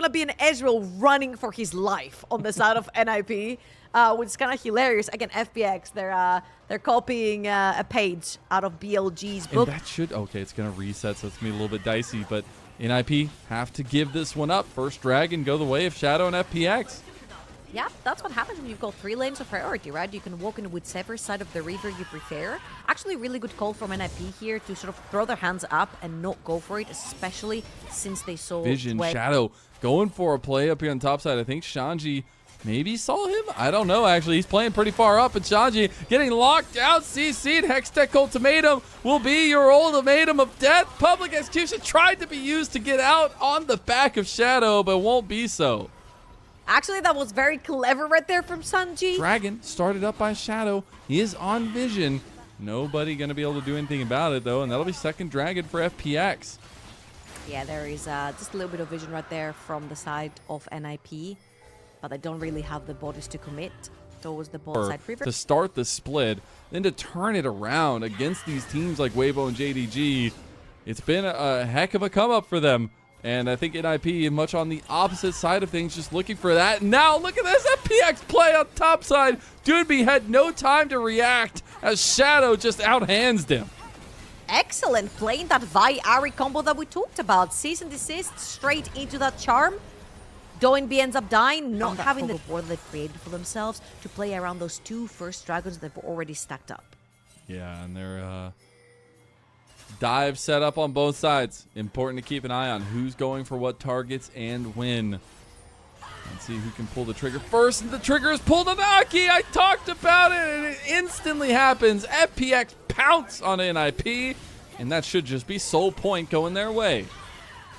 going to be an Ezreal running for his life on the side of NIP, which is kind of hilarious. Again, FPX, they're copying a page out of BLG's book. And that should... Okay, it's going to reset, so it's going to be a little bit dicey, but NIP have to give this one up. First Dragon go the way of Shadow and FPX. Yeah, that's what happens when you've got 3 lanes of priority, right? You can walk in whichever side of the river you prefer. Actually, really good call from NIP here to sort of throw their hands up and not go for it, especially since they saw... Vision, Shadow going for a play up here on top side. I think Shanji maybe saw him? I don't know, actually. He's playing pretty far up, and Shanji getting locked out. CC'd. Hextech Ultimatum will be your ultimatum of death. Public Execution tried to be used to get out on the back of Shadow, but won't be so. Actually, that was very clever right there from Sanji. Dragon started up by Shadow. He is on Vision. Nobody going to be able to do anything about it, though, and that'll be second Dragon for FPX. Yeah, there is just a little bit of vision right there from the side of NIP, but they don't really have the bodies to commit towards the bot side river. To start the split, then to turn it around against these teams like Weibo and JDG, it's been a heck of a come-up for them. And I think NIP much on the opposite side of things, just looking for that. Now look at this FPX play on top side. Doonby had no time to react as Shadow just outhands him. Excellent, playing that Vi-Ari combo that we talked about. Cease and desist straight into that charm. Doinby ends up dying, not having the board they've created for themselves to play around those 2 first dragons they've already stacked up. Yeah, and they're dive set up on both sides. Important to keep an eye on who's going for what targets and when. Let's see who can pull the trigger first. And the trigger is pulled on Aki. I talked about it, and it instantly happens. FPX pounce on NIP, and that should just be Soul Point going their way.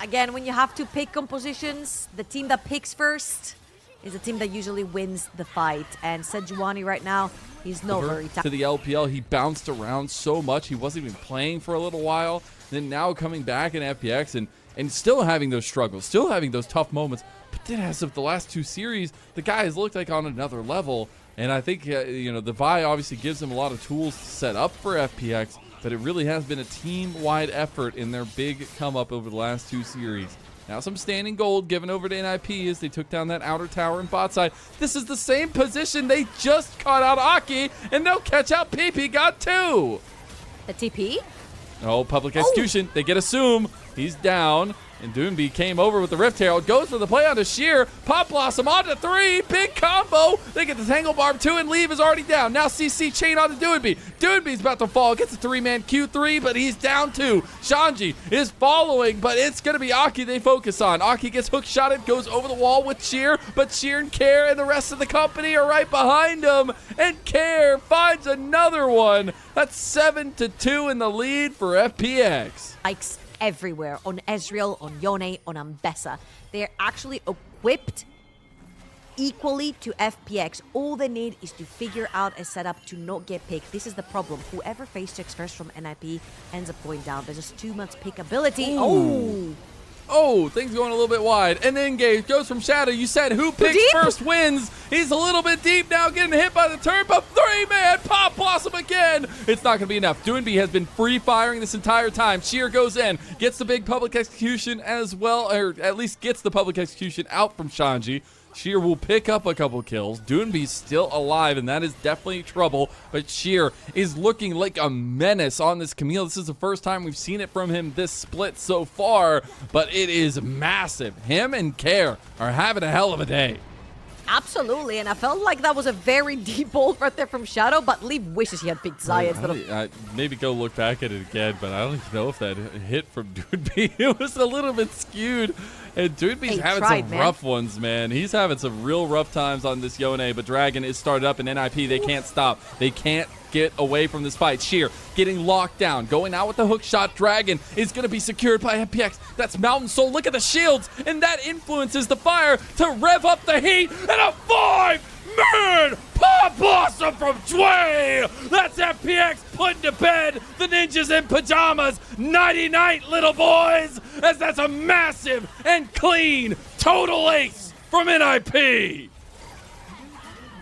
Again, when you have to pick compositions, the team that picks first is the team that usually wins the fight. And Sejuani right now, he's not very talented. To the LPL, he bounced around so much. He wasn't even playing for a little while. Then now coming back in FPX and still having those struggles, still having those tough moments. But then as of the last 2 series, the guy has looked like on another level. And I think, you know, the Vi obviously gives him a lot of tools to set up for FPX. But it really has been a team-wide effort in their big come-up over the last 2 series. Now some standing gold given over to NIP as they took down that outer tower and bot side. This is the same position they just caught out Aki, and they'll catch out PP. Got 2. The TP? Oh, public execution. They get Assume. He's down. And Doonby came over with the Rift Herald. Goes for the play onto Sheer. Pop Blossom onto 3. Big combo. They get the Tangle Barb 2, and Leave is already down. Now CC chain onto Doonby. Doonby's about to fall. Gets a 3-man Q3, but he's down 2. Shanji is following, but it's going to be Aki they focus on. Aki gets hook shotted, goes over the wall with Sheer, but Sheer and Care and the rest of the company are right behind him. And Care finds another one. That's 7-2 in the lead for FPX. Likes everywhere, on Ezreal, on Yone, on Ambessa. They're actually equipped equally to FPX. All they need is to figure out a setup to not get picked. This is the problem. Whoever face checks first from NIP ends up going down. There's just too much pickability. Oh, things going a little bit wide. And then Engage goes from Shadow. You said who picks first wins. He's a little bit deep now, getting hit by the turn, but 3-man Pop Blossom again. It's not going to be enough. Doonby has been free firing this entire time. Sheer goes in, gets the big public execution as well, or at least gets the public execution out from Shanji. Sheer will pick up a couple kills. Doonby's still alive, and that is definitely trouble. But Sheer is looking like a menace on this Camille. This is the first time we've seen it from him this split so far, but it is massive. Him and Care are having a hell of a day. Absolutely, and I felt like that was a very deep ult right there from Shadow, but Leaf wishes he had picked Zaya instead of... Maybe go look back at it again, but I don't even know if that hit from Doonby. It was a little bit skewed. And Doonby's having some rough ones, man. He's having some real rough times on this Yone, but Dragon is started up in NIP. They can't stop. They can't get away from this fight. Sheer getting locked down, going out with the hook shot. Dragon is going to be secured by FPX. That's Mountain Soul. Look at the shields, and that influences the fire to rev up the heat. And a 5-man Pop Blossom from Tway. That's FPX putting to bed the ninjas in pajamas. Nighty-night, little boys, as that's a massive and clean total ace from NIP.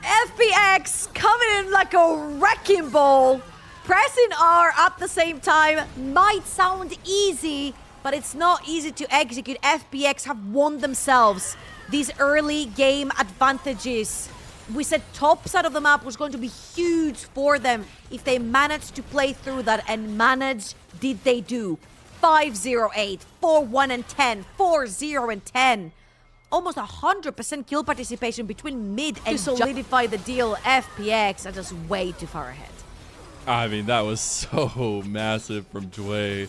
FPX coming in like a wrecking ball. Pressing R at the same time might sound easy, but it's not easy to execute. FPX have won themselves these early game advantages. We said top side of the map was going to be huge for them if they managed to play through that, and manage did they do. 5-0-8, 4-1 and 10, 4-0 and 10. Almost 100% kill participation between mid and to solidify the deal. FPX are just way too far ahead. I mean, that was so massive from Jway.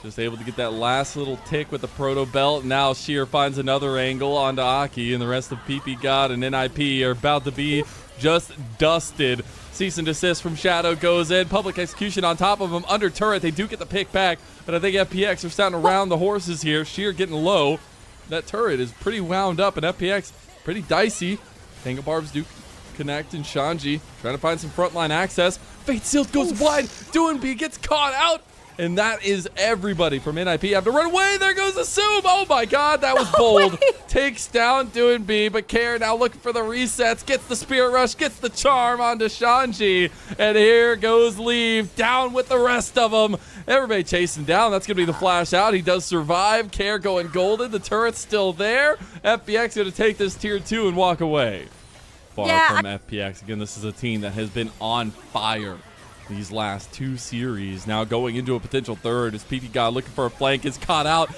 Just able to get that last little tick with the proto belt. Now Sheer finds another angle onto Aki, and the rest of PP God and NIP are about to be just dusted. Cease and desist from Shadow goes in. Public execution on top of him under turret. They do get the pick back, but I think FPX are starting to round the horses here. Sheer getting low. That turret is pretty wound up, and FPX pretty dicey. Tango Barbs do connect, and Shanji trying to find some frontline access. Fate Sealed goes wide. doinB gets caught out. And that is everybody from NIP have to run away. There goes Assume. Oh my God, that was bold. Takes down doinB, but Care now looking for the resets. Gets the Spirit Rush, gets the Charm onto Shanji. And here goes Leave down with the rest of them. Everybody chasing down. That's going to be the flash out. He does survive. Care going golden. The turret's still there. FPX going to take this tier 2 and walk away. Far from FPX. Again, this is a team that has been on fire these last 2 series. Now going into a potential third as PP God looking for a flank is caught out.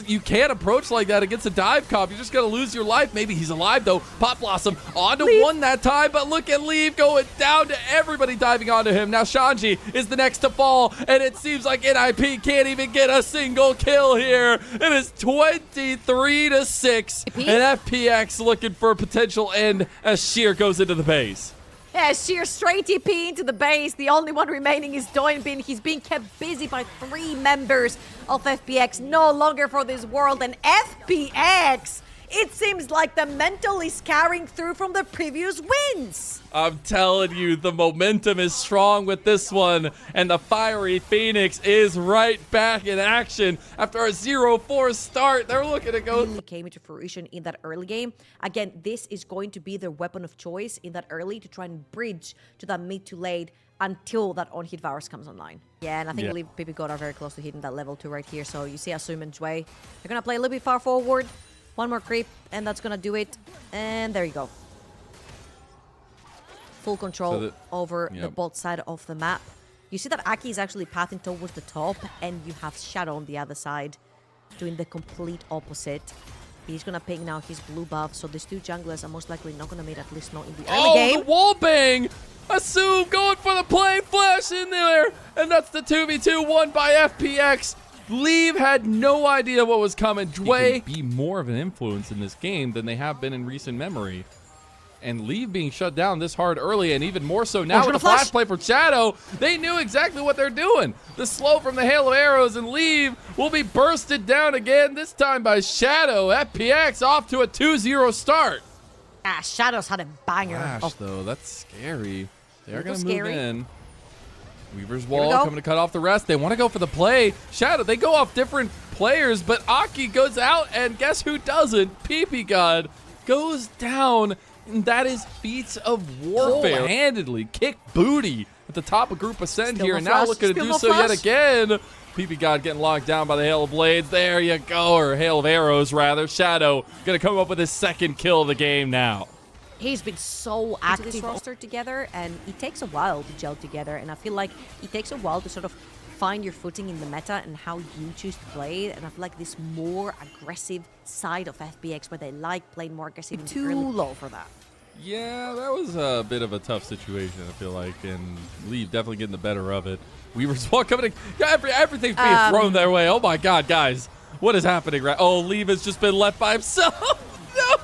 You can't approach like that against a dive comp. You're just gonna lose your life. Maybe he's alive though. Pop Blossom onto one that time, but look at Leave going down to everybody diving onto him. Now Shanji is the next to fall, and it seems like NIP can't even get a single kill here. It is 23-6, and FPX looking for a potential end as Sheer goes into the base. Yeah, Sheer straight TP into the base. The only one remaining is doinB. He's being kept busy by 3 members of FPX. No longer for this world. And FPX, it seems like the mental is carrying through from the previous wins. I'm telling you, the momentum is strong with this one, and the Fiery Phoenix is right back in action after a 0-4 start. They're looking to go. Really came into fruition in that early game. Again, this is going to be their weapon of choice in that early to try and bridge to that mid to late until that on-hit Varus comes online. Yeah, and I think PP God are very close to hitting that level 2 right here. So you see Assume and Jway. They're going to play a little bit far forward. One more creep, and that's going to do it. And there you go. Full control over the bot side of the map. You see that Aki is actually pathing towards the top, and you have Shadow on the other side doing the complete opposite. He's going to ping now his blue buff, so these 2 junglers are most likely not going to meet, at least not in the early game. The wall bang! Assume going for the play, flash in there, and that's the 2v2 won by FPX. Leave had no idea what was coming. Jway be more of an influence in this game than they have been in recent memory. And Leave being shut down this hard early, and even more so now with the flash play from Shadow. They knew exactly what they're doing. The slow from the hail of arrows, and Leave will be bursted down again, this time by Shadow. FPX off to a 2-0 start. Ah, Shadow's had a banger. Flash, though, that's scary. They're going to move in. Weaver's Wall coming to cut off the rest. They want to go for the play. Shadow, they go off different players, but Aki goes out, and guess who doesn't? PP God goes down, and that is feats of warfare. Handedly kick booty at the top of Group Ascend here, and now looking to do so yet again. PP God getting locked down by the Hail of Blades. There you go, or Hail of Arrows, rather. Shadow going to come up with his 2nd kill of the game now. He's been so active this roster together, and it takes a while to gel together, and I feel like it takes a while to sort of find your footing in the meta and how you choose to play it. And I feel like this more aggressive side of FPX, where they like playing more aggressive, too low for that. Yeah, that was a bit of a tough situation, I feel like, and Leave definitely getting the better of it. Weaver's Wall coming in. Everything's being thrown their way. Oh my God, guys. What is happening? Oh, Leave has just been left by himself. No!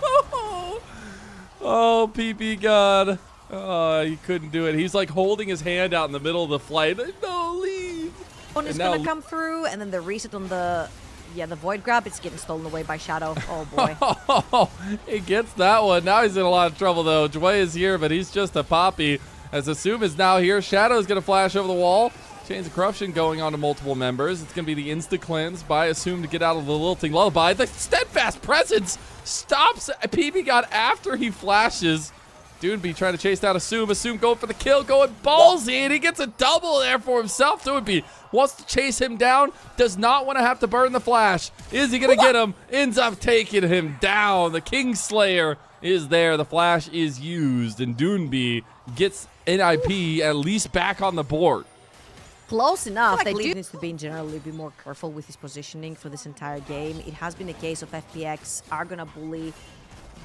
Oh, PP God. Oh, he couldn't do it. He's like holding his hand out in the middle of the flight. No, Leave. One is going to come through, and then the reset on the Void Grab, it's getting stolen away by Shadow. Oh, boy. He gets that one. Now he's in a lot of trouble, though. Jway is here, but he's just a poppy. As Assume is now here. Shadow is going to flash over the wall. Chains of Corruption going on to multiple members. It's going to be the insta-cleanse by Assume to get out of the lilting lullaby. The Steadfast Presence stops PP God after he flashes. Doonby trying to chase down Assume. Assume going for the kill, going ballsy, and he gets a double there for himself. Doonby wants to chase him down, does not want to have to burn the flash. Is he going to get him? Ends up taking him down. The Kingslayer is there. The flash is used, and Doonby gets NIP at least back on the board. Close enough. They do needs to be in general a little bit more careful with his positioning for this entire game. It has been a case of FPX are going to bully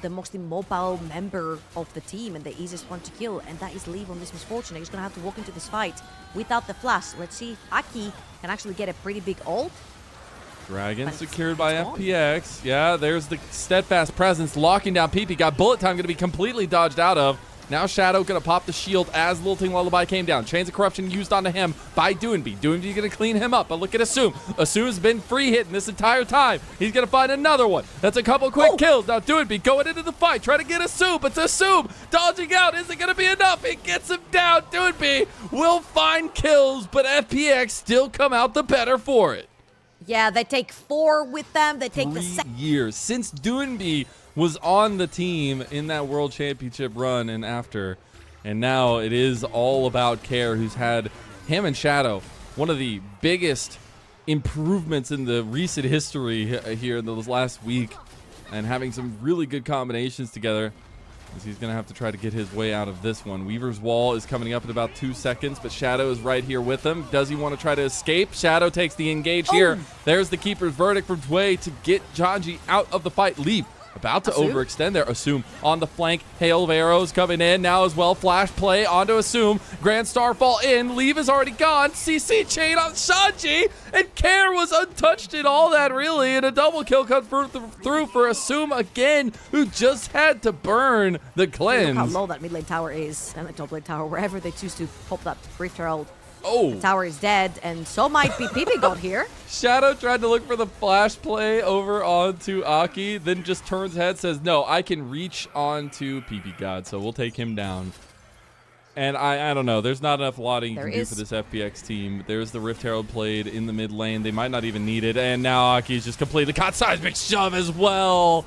the most immobile member of the team and the easiest one to kill, and that is Leave on this Misfortune. He's going to have to walk into this fight without the flash. Let's see if Aki can actually get a pretty big ult. Dragon secured by FPX. Yeah, there's the steadfast presence locking down PP. Got bullet time going to be completely dodged out of. Now Shadow going to pop the shield as Lilting Lullaby came down. Chains of Corruption used onto him by Doonby. Doonby going to clean him up, but look at Assume. Assume's been free hitting this entire time. He's going to find another one. That's a couple quick kills. Now Doonby going into the fight, trying to get Assume, but Assume dodging out. Is it going to be enough? It gets him down. Doonby will find kills, but FPX still come out the better for it. Yeah, they take 4 with them. They take 3 years since Doonby was on the team in that World Championship run and after. And now it is all about Care, who's had him and Shadow, one of the biggest improvements in the recent history here in this last week, and having some really good combinations together. As he's going to have to try to get his way out of this one. Weaver's Wall is coming up in about 2 seconds, but Shadow is right here with him. Does he want to try to escape? Shadow takes the engage here. There's the Keeper's Verdict from Dway to get Janji out of the fight. Leave. About to overextend there. Assume on the flank. Hail of arrows coming in now as well. Flash play onto Assume. Grand Starfall in. Leave is already gone. CC chain on Shanji. And Care was untouched in all that, really. And a double kill comes through for Assume again, who just had to burn the cleanse. Look how low that mid lane tower is. And the top lane tower, wherever they choose to pop that Rift Herald. Oh. The tower is dead, and so might be PP got here. Shadow tried to look for the flash play over onto Aki, then just turns head, says, no, I can reach onto PP God, so we'll take him down. And I don't know. There's not enough lotting you can do for this FPX team. There's the Rift Herald played in the mid lane. They might not even need it. And now Aki's just completely caught seismic shove as well.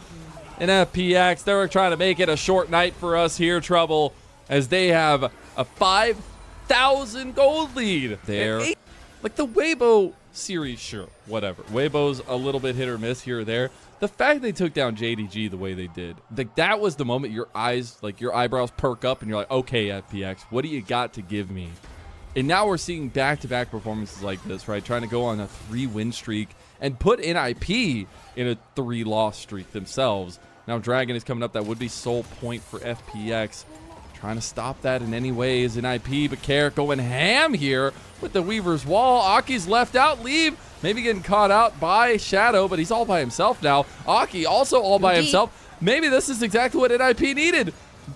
And FPX, they're trying to make it a short night for us here, Trouble, as they have a 5,000 gold lead there. Like the Weibo series, sure, whatever. Weibo's a little bit hit or miss here or there. The fact they took down JDG the way they did, like that was the moment your eyebrows perk up and you're like, okay, FPX, what do you got to give me? And now we're seeing back-to-back performances like this, right? Trying to go on a 3-win streak and put NIP in a 3-loss streak themselves. Now Dragon is coming up. That would be sole point for FPX. Trying to stop that in any way is NIP, but Carrot going ham here with the Weaver's Wall. Aki's left out. Leave. Maybe getting caught out by Shadow, but he's all by himself now. Aki also all by himself. Maybe this is exactly what NIP needed.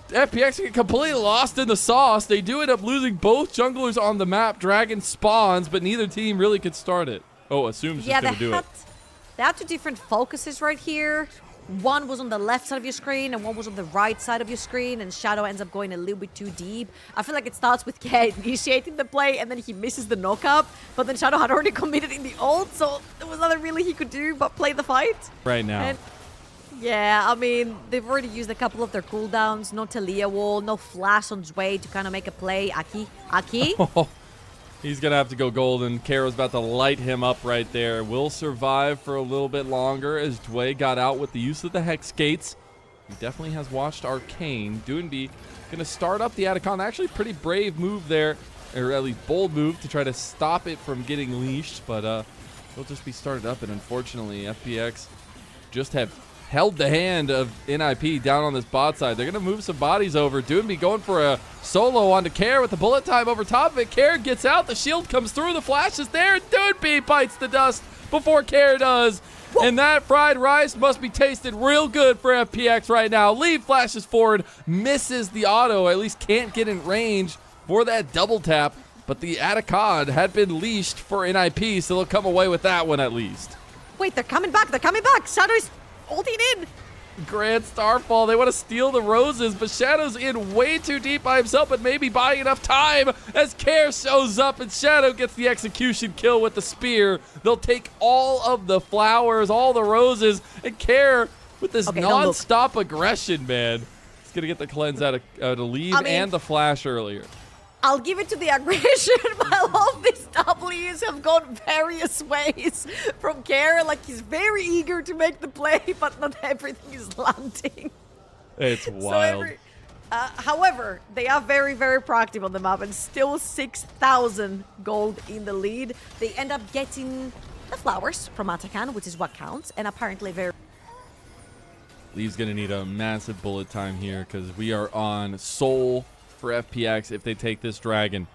FPX get completely lost in the sauce. They do end up losing both junglers on the map. Dragon spawns, but neither team really could start it. Oh, Assume's just going to do it. They had 2 different focuses right here. One was on the left side of your screen and one was on the right side of your screen, and Shadow ends up going a little bit too deep. I feel like it starts with Kate initiating the play and then he misses the knockup, but then Shadow had already committed in the ult, so there was nothing really he could do but play the fight. Right now. And yeah, I mean, they've already used a couple of their cooldowns. No Talia wall, no flash on Zway to kind of make a play. Aki? He's going to have to go golden. Karo's about to light him up right there. Will survive for a little bit longer as Dway got out with the use of the Hex Gates. He definitely has watched Arcane. Doonby going to start up the Atacon. Actually, pretty brave move there, or at least bold move to try to stop it from getting leashed. But it'll just be started up, and unfortunately, FPX just have held the hand of NIP down on this bot side. They're going to move some bodies over. Doonby going for a solo onto Care with the bullet time over top of it. Care gets out. The shield comes through. The flash is there. Doonby bites the dust before Care does. Whoa. And that fried rice must be tasted real good for FPX right now. Leave flashes forward. Misses the auto. At least can't get in range for that double tap. But the Atacon had been leashed for NIP, so they'll come away with that one at least. Wait, they're coming back. They're coming back. Shadow's ulting in. Grand Starfall. They want to steal the roses, but Shadow's in way too deep by himself, but maybe buying enough time as Care shows up and Shadow gets the execution kill with the spear. They'll take all of the flowers, all the roses, and Care with this non-stop aggression, man. He's going to get the cleanse out of lead and the flash earlier. I'll give it to the aggression, but I love these W's have gone various ways from Care. Like, he's very eager to make the play, but not everything is landing. It's wild. However, they are very, very proactive on the map, and still 6,000 gold in the lead. They end up getting the flowers from Atakan, which is what counts, and apparently very... Lee's going to need a massive bullet time here because we are on Soul for FPX. If they take this dragon,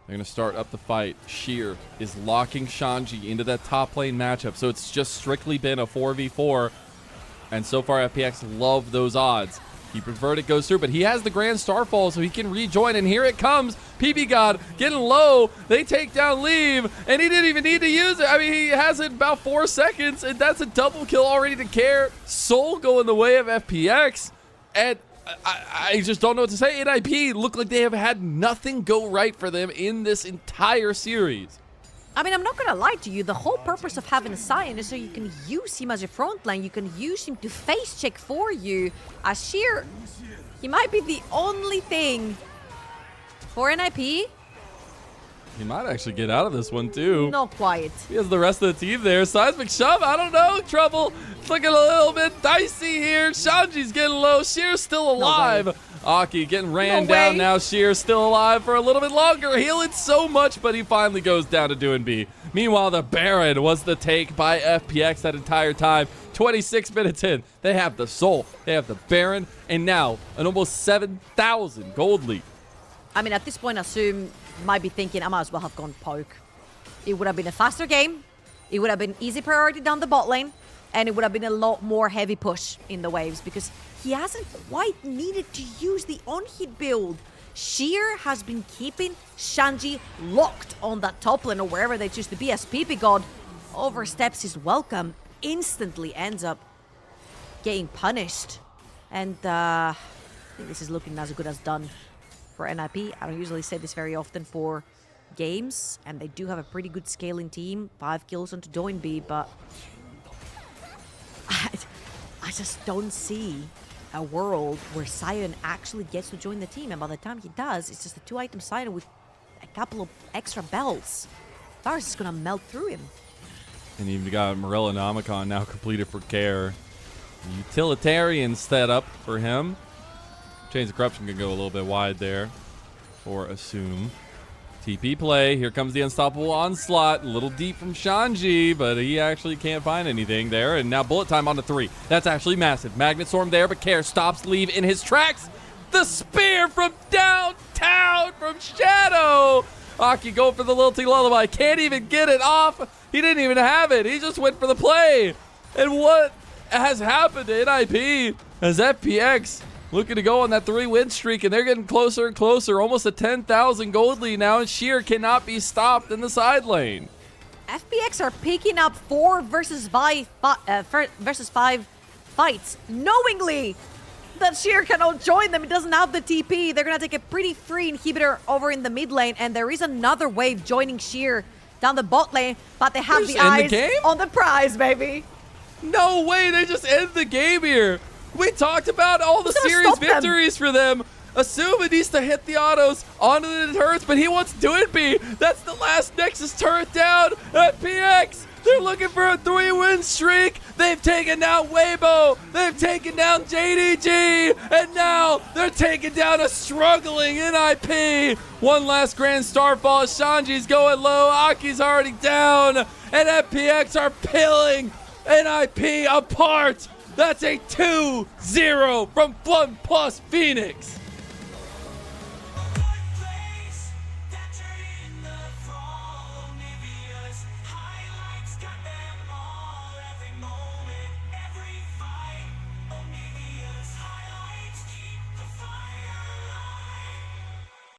they're going to start up the fight. Sheer is locking Shanji into that top lane matchup, so it's just strictly been a 4v4, and so far FPX love those odds. He preferred it goes through, but he has the Grand Starfall, so he can rejoin, and here it comes. PB God getting low. They take down Leave, and he didn't even need to use it. I mean, he has it about 4 seconds, and that's a double kill already to Care. Soul going the way of FPX, and I just don't know what to say. NIP look like they have had nothing go right for them in this entire series. I mean, I'm not gonna lie to you, the whole purpose of having a Sion is so you can use him as a front line, you can use him to face check for you. As Sheer, he might be the only thing for NIP. He might actually get out of this one too. Not quite. He has the rest of the team there. Seismic shove, I don't know, trouble. It's looking a little bit dicey here. Shanji's getting low, Sheer's still alive. Aki getting ran down now. Sheer still alive for a little bit longer. Healing so much, but he finally goes down to doing B. Meanwhile, the Baron was the take by FPX that entire time. 26 minutes in, they have the Soul, they have the Baron, and now an almost 7,000 gold lead. I mean, at this point, Assume might be thinking, I might as well have gone poke. It would have been a faster game. It would have been easy priority down the bot lane. And it would have been a lot more heavy push in the waves because he hasn't quite needed to use the on-hit build. Sheer has been keeping Shanji locked on that top lane or wherever they choose to be as PP God oversteps his welcome, instantly ends up getting punished. And I think this is looking as good as done for NIP. I don't usually say this very often for games, and they do have a pretty good scaling team. 5 kills onto Doin B, but I just don't see a world where Sion actually gets to join the team, and by the time he does, it's just a 2-item Sion with a couple of extra belts. Varus is gonna melt through him. And you've got Morella Nomicon now completed for Care. Utilitarian setup for him. Chains of Corruption can go a little bit wide there for Assume. TP play. Here comes the unstoppable onslaught. A little deep from Shanji, but he actually can't find anything there. And now bullet time on the 3. That's actually massive. Magnet Storm there, but Care stops Leave in his tracks. The spear from downtown from Shadow. Aki going for the lilting lullaby. Can't even get it off. He didn't even have it. He just went for the play. And what has happened to NIP as FPX looking to go on that 3-win streak, and they're getting closer and closer, almost a 10,000 gold lead now, and Sheer cannot be stopped in the side lane. FPX are picking up 4 versus 5 fights, knowingly that Sheer cannot join them. It doesn't have the TP. They're gonna take a pretty free inhibitor over in the mid lane, and there is another wave joining Sheer down the bot lane, but they have the eyes on the prize, baby. No way, they just end the game here. We talked about all the series victories for them. Assume it needs to hit the autos onto the turrets, but he wants Doinby. That's the last Nexus turret down. FPX, they're looking for a 3-win streak. They've taken down Weibo. They've taken down JDG. And now they're taking down a struggling NIP. One last Grand Starfall. Shanji's going low. Aki's already down. And FPX are peeling NIP apart. That's a 2-0 from FunPlus Phoenix.